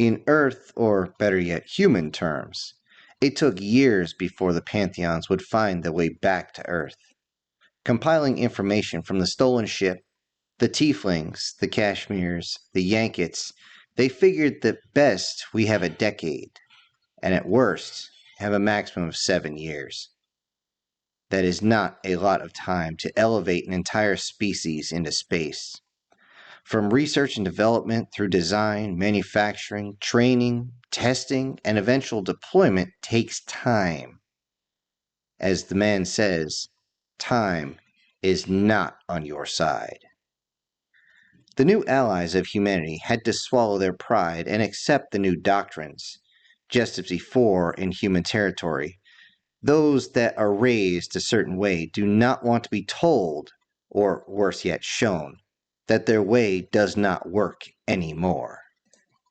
In Earth, or better yet, human terms, it took years before the Pantheons would find their way back to Earth. Compiling information from the stolen ship, the Tieflings, the Kashmirs, the Yankets, they figured that best we have a decade, and at worst, have a maximum of 7 years. That is not a lot of time to elevate an entire species into space. From research and development through design, manufacturing, training, testing, and eventual deployment takes time. As the man says, time is not on your side. The new allies of humanity had to swallow their pride and accept the new doctrines. Just as before in human territory, those that are raised a certain way do not want to be told, or worse yet shown, that their way does not work anymore.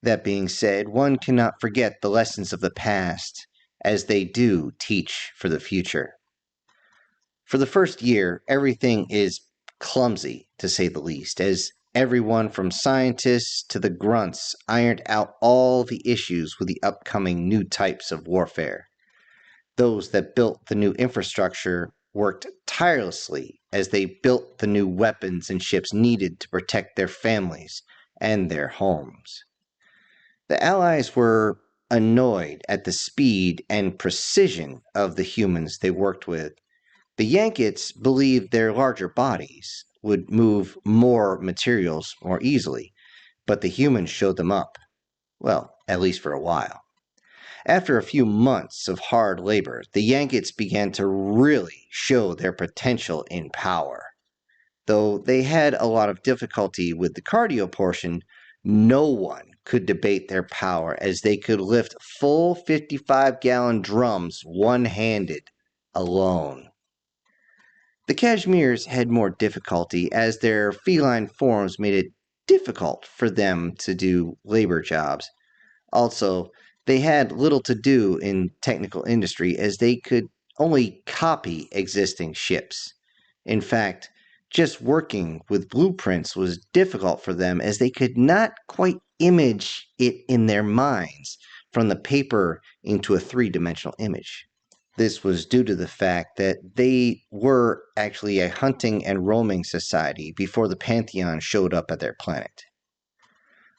That being said, one cannot forget the lessons of the past, as they do teach for the future. For the first year, everything is clumsy, to say the least, as everyone from scientists to the grunts ironed out all the issues with the upcoming new types of warfare. Those that built the new infrastructure worked tirelessly as they built the new weapons and ships needed to protect their families and their homes. The Allies were annoyed at the speed and precision of the humans they worked with. The Yankets believed their larger bodies would move more materials more easily, but the humans showed them up. Well, at least for a while. After a few months of hard labor, the Yankets began to really show their potential in power. Though they had a lot of difficulty with the cardio portion, no one could debate their power as they could lift full 55-gallon drums one-handed, alone. The Kashmirs had more difficulty as their feline forms made it difficult for them to do labor jobs. Also, they had little to do in technical industry as they could only copy existing ships. In fact, just working with blueprints was difficult for them as they could not quite image it in their minds from the paper into a three-dimensional image. This was due to the fact that they were actually a hunting and roaming society before the Pantheon showed up at their planet.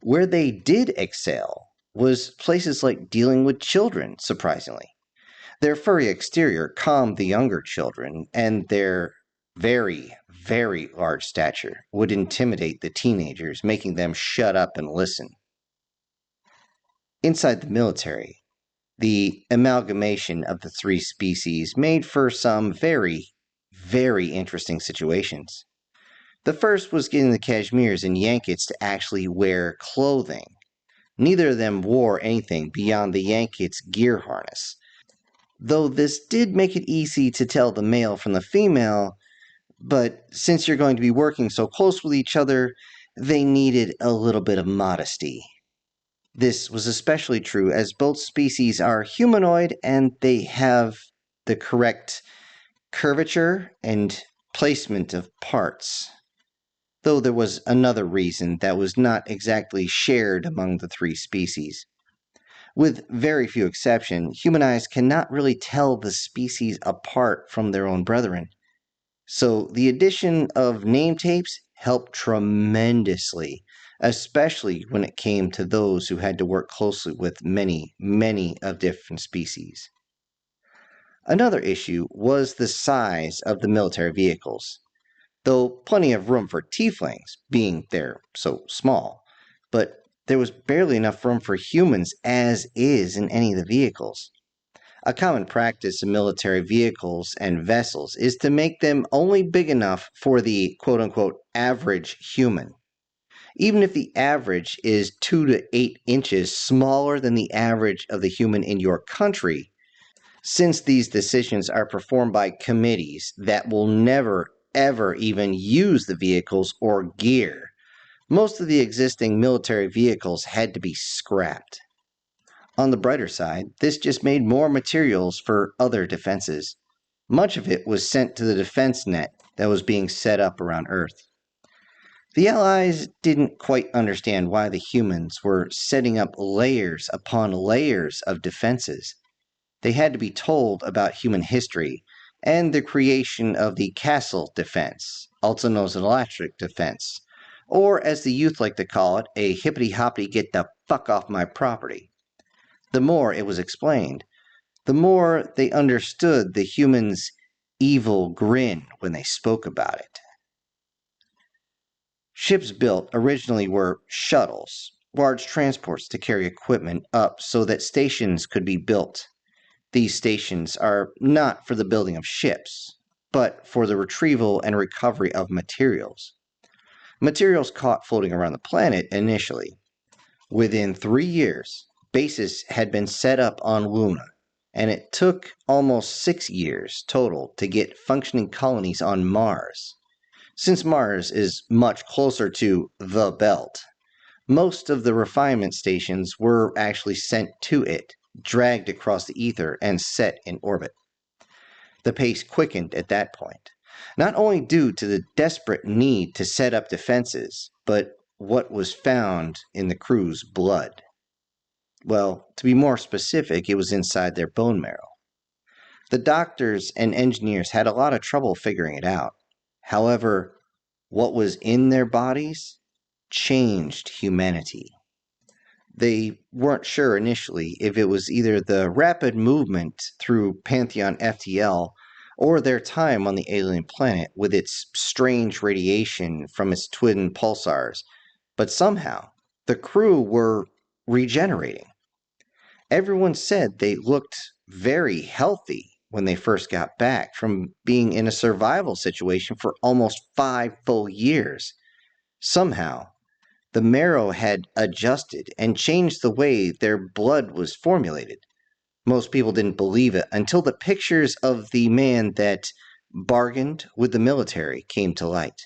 Where they did excel was places like dealing with children, surprisingly. Their furry exterior calmed the younger children, and their very, very large stature would intimidate the teenagers, making them shut up and listen. Inside the military, the amalgamation of the three species made for some very, very interesting situations. The first was getting the Kashmirs and Yankets to actually wear clothing. Neither of them wore anything beyond the Yankets' gear harness, though this did make it easy to tell the male from the female, but since you're going to be working so close with each other, they needed a little bit of modesty. This was especially true as both species are humanoid and they have the correct curvature and placement of parts. Though there was another reason that was not exactly shared among the three species. With very few exceptions, human eyes cannot really tell the species apart from their own brethren. So the addition of name tapes helped tremendously, especially when it came to those who had to work closely with many, many of different species. Another issue was the size of the military vehicles. Though plenty of room for tieflings, being they're so small, but there was barely enough room for humans as is in any of the vehicles. A common practice in military vehicles and vessels is to make them only big enough for the quote-unquote average human. Even if the average is 2 to 8 inches smaller than the average of the human in your country, since these decisions are performed by committees that will never ever even use the vehicles or gear, most of the existing military vehicles had to be scrapped. On the brighter side, this just made more materials for other defenses. Much of it was sent to the defense net that was being set up around Earth. The Allies didn't quite understand why the humans were setting up layers upon layers of defenses. They had to be told about human history and the creation of the castle defense, also known as an electric defense, or as the youth like to call it, a hippity hoppity get the fuck off my property. The more it was explained, the more they understood the humans' evil grin when they spoke about it. Ships built originally were shuttles, large transports to carry equipment up so that stations could be built. These stations are not for the building of ships, but for the retrieval and recovery of materials. Materials caught floating around the planet initially. Within 3 years, bases had been set up on Luna, and it took almost 6 years total to get functioning colonies on Mars. Since Mars is much closer to the belt, most of the refinement stations were actually sent to it, dragged across the ether, and set in orbit. The pace quickened at that point, not only due to the desperate need to set up defenses, but what was found in the crew's blood. Well, to be more specific, it was inside their bone marrow. The doctors and engineers had a lot of trouble figuring it out. However, what was in their bodies changed humanity. They weren't sure initially if it was either the rapid movement through Pantheon FTL or their time on the alien planet with its strange radiation from its twin pulsars, but somehow the crew were regenerating. Everyone said they looked very healthy when they first got back from being in a survival situation for almost 5 full years. Somehow, the marrow had adjusted and changed the way their blood was formulated. Most people didn't believe it until the pictures of the man that bargained with the military came to light.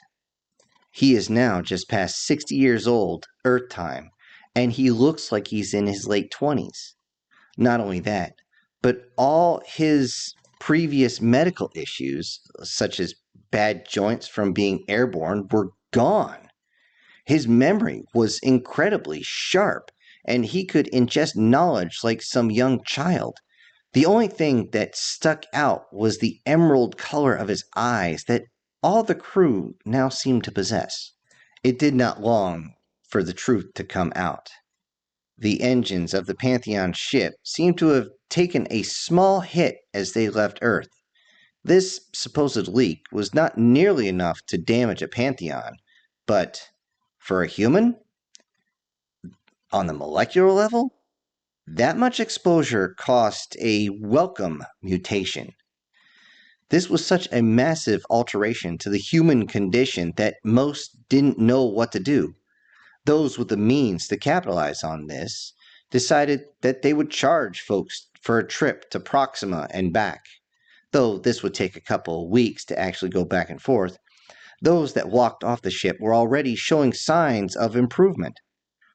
He is now just past 60 years old, Earth time, and he looks like he's in his late 20s. Not only that, but all his previous medical issues, such as bad joints from being airborne, were gone. His memory was incredibly sharp, and he could ingest knowledge like some young child. The only thing that stuck out was the emerald color of his eyes that all the crew now seemed to possess. It did not long for the truth to come out. The engines of the Pantheon ship seemed to have taken a small hit as they left Earth. This supposed leak was not nearly enough to damage a Pantheon, but for a human, on the molecular level, that much exposure caused a welcome mutation. This was such a massive alteration to the human condition that most didn't know what to do. Those with the means to capitalize on this decided that they would charge folks for a trip to Proxima and back. Though this would take a couple of weeks to actually go back and forth, those that walked off the ship were already showing signs of improvement.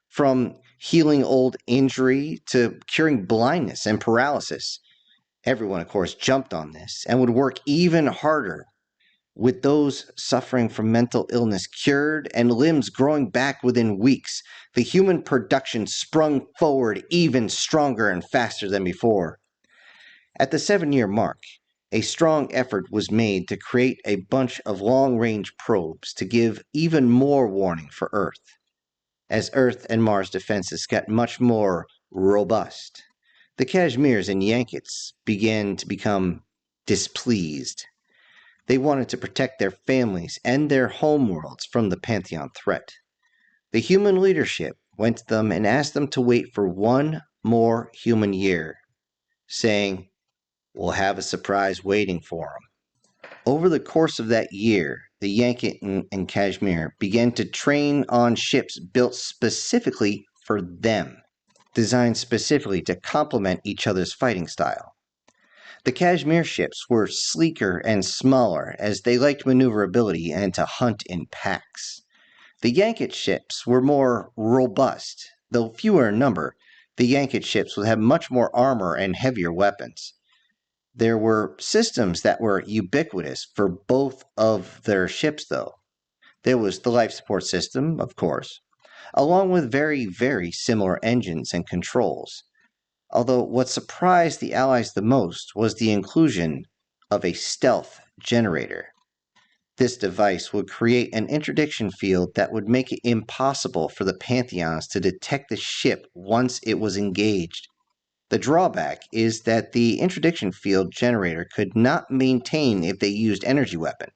From healing old injury to curing blindness and paralysis. Everyone, of course, jumped on this and would work even harder, with those suffering from mental illness cured and limbs growing back within weeks. The human production sprung forward even stronger and faster than before. At the 7-year mark, a strong effort was made to create a bunch of long-range probes to give even more warning for Earth. As Earth and Mars defenses got much more robust, the Kashmirs and Yankets began to become displeased. They wanted to protect their families and their homeworlds from the Pantheon threat. The human leadership went to them and asked them to wait for one more human year, saying, "We'll have a surprise waiting for them." Over the course of that year, the Yanket and Kashmir began to train on ships built specifically for them, designed specifically to complement each other's fighting style. The Kashmir ships were sleeker and smaller as they liked maneuverability and to hunt in packs. The Yanket ships were more robust, though fewer in number. The Yanket ships would have much more armor and heavier weapons. There were systems that were ubiquitous for both of their ships, though. There was the life support system, of course, along with very, very similar engines and controls. Although what surprised the Allies the most was the inclusion of a stealth generator. This device would create an interdiction field that would make it impossible for the Pantheons to detect the ship once it was engaged. The drawback is that the interdiction field generator could not maintain if they used energy weapon.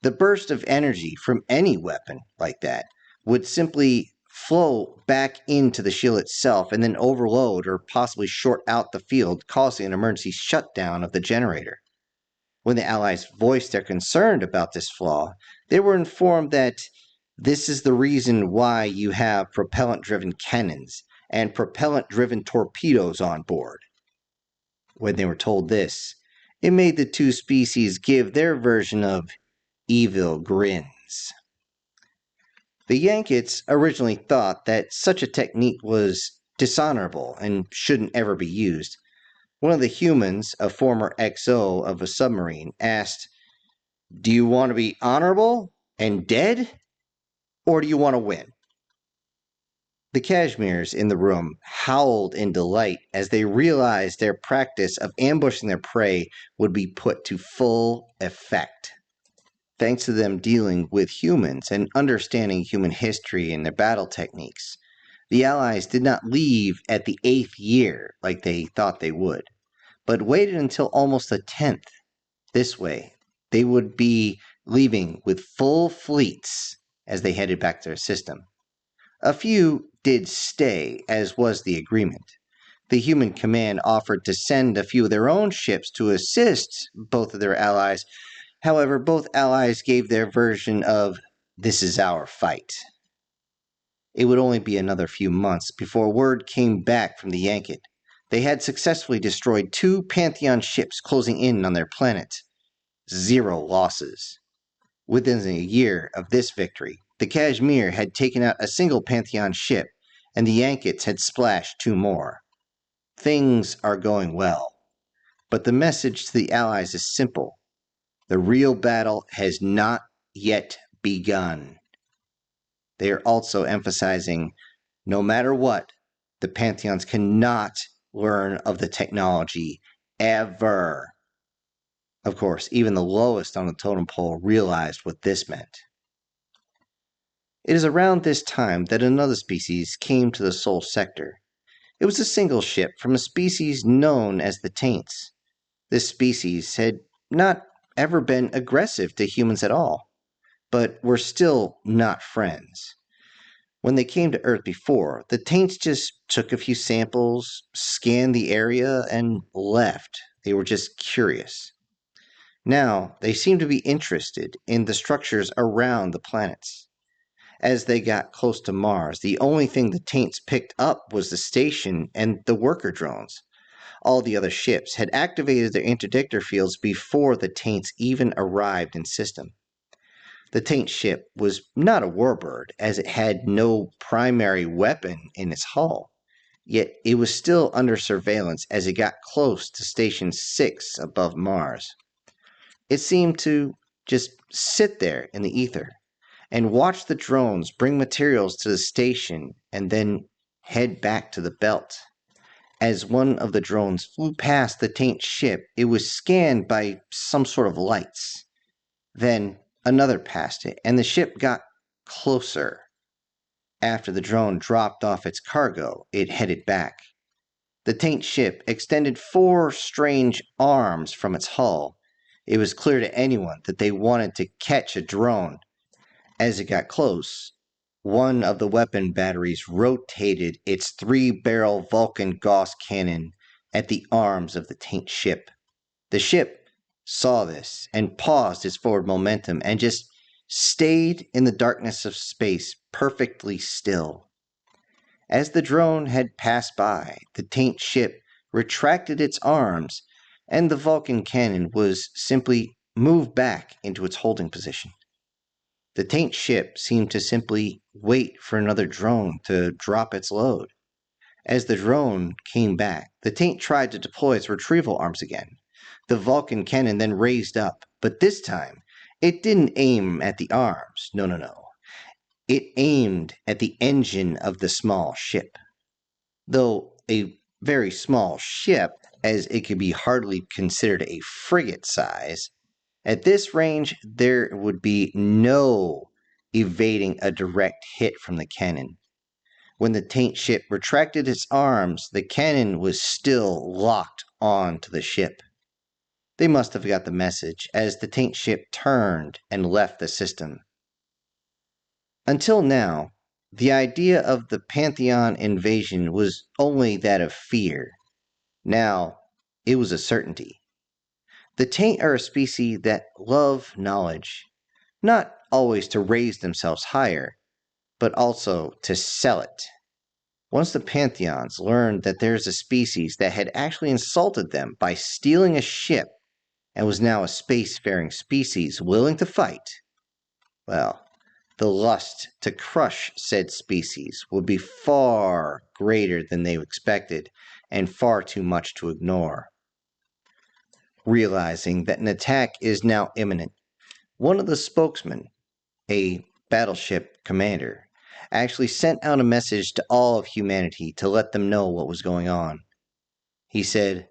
The burst of energy from any weapon like that would simply flow back into the shield itself and then overload or possibly short out the field, causing an emergency shutdown of the generator. When the Allies voiced their concern about this flaw, they were informed that this is the reason why you have propellant-driven cannons and propellant-driven torpedoes on board. When they were told this, it made the two species give their version of evil grins. The Yankets originally thought that such a technique was dishonorable and shouldn't ever be used. One of the humans, a former XO of a submarine, asked, "Do you want to be honorable and dead, or do you want to win?" The Kashmirs in the room howled in delight as they realized their practice of ambushing their prey would be put to full effect. Thanks to them dealing with humans and understanding human history and their battle techniques, the Allies did not leave at the 8th year like they thought they would, but waited until almost the 10th. This way, they would be leaving with full fleets as they headed back to their system. A few did stay, as was the agreement. The human command offered to send a few of their own ships to assist both of their allies. However, both allies gave their version of, "This is our fight." It would only be another few months before word came back from the Yanket. They had successfully destroyed 2 Pantheon ships closing in on their planet. 0 losses. Within a year of this victory, the Kashmir had taken out a single Pantheon ship, and the Yankets had splashed 2 more. Things are going well. But the message to the Allies is simple. The real battle has not yet begun. They are also emphasizing, no matter what, the Pantheons cannot learn of the technology ever. Of course, even the lowest on the totem pole realized what this meant. It is around this time that another species came to the Sol sector. It was a single ship from a species known as the Taints. This species had not ever been aggressive to humans at all, but were still not friends. When they came to Earth before, the Taints just took a few samples, scanned the area, and left. They were just curious. Now, they seemed to be interested in the structures around the planets. As they got close to Mars, the only thing the Taints picked up was the station and the worker drones. All the other ships had activated their interdictor fields before the Taints even arrived in system. The Taint ship was not a warbird, as it had no primary weapon in its hull, yet it was still under surveillance as it got close to Station 6 above Mars. It seemed to just sit there in the ether and watch the drones bring materials to the station and then head back to the belt. As one of the drones flew past the Taint ship, it was scanned by some sort of lights. Then another passed it, and the ship got closer. After the drone dropped off its cargo, it headed back. The Taint ship extended 4 strange arms from its hull. It was clear to anyone that they wanted to catch a drone. As it got close, one of the weapon batteries rotated its 3-barrel Vulcan Gauss cannon at the arms of the Taint ship. The ship saw this and paused its forward momentum and just stayed in the darkness of space, perfectly still. As the drone had passed by, the Taint ship retracted its arms, and the Vulcan cannon was simply moved back into its holding position. The Taint ship seemed to simply wait for another drone to drop its load. As the drone came back, the Taint tried to deploy its retrieval arms again. The Vulcan cannon then raised up, but this time It didn't aim at the arms, no. It aimed at the engine of the small ship. Though a very small ship, as it could be hardly considered a frigate size, at this range there would be no evading a direct hit from the cannon. When the taint ship retracted its arms, the cannon was still locked on to the ship. They must have got the message as the taint ship turned and left the system. Until now, the idea of the Pantheon invasion was only that of fear. Now, it was a certainty. The taint are a species that love knowledge, not always to raise themselves higher, but also to sell it. Once the Pantheons learned that there's a species that had actually insulted them by stealing a ship and was now a spacefaring species willing to fight, well, the lust to crush said species would be far greater than they expected and far too much to ignore. Realizing that an attack is now imminent, one of the spokesmen, a battleship commander, actually sent out a message to all of humanity to let them know what was going on. He said,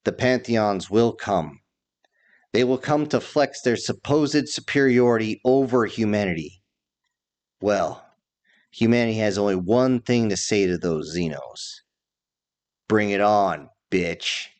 "The Pantheons will come. They will come to flex their supposed superiority over humanity. Well, humanity has only one thing to say to those Xenos. Bring it on, bitch."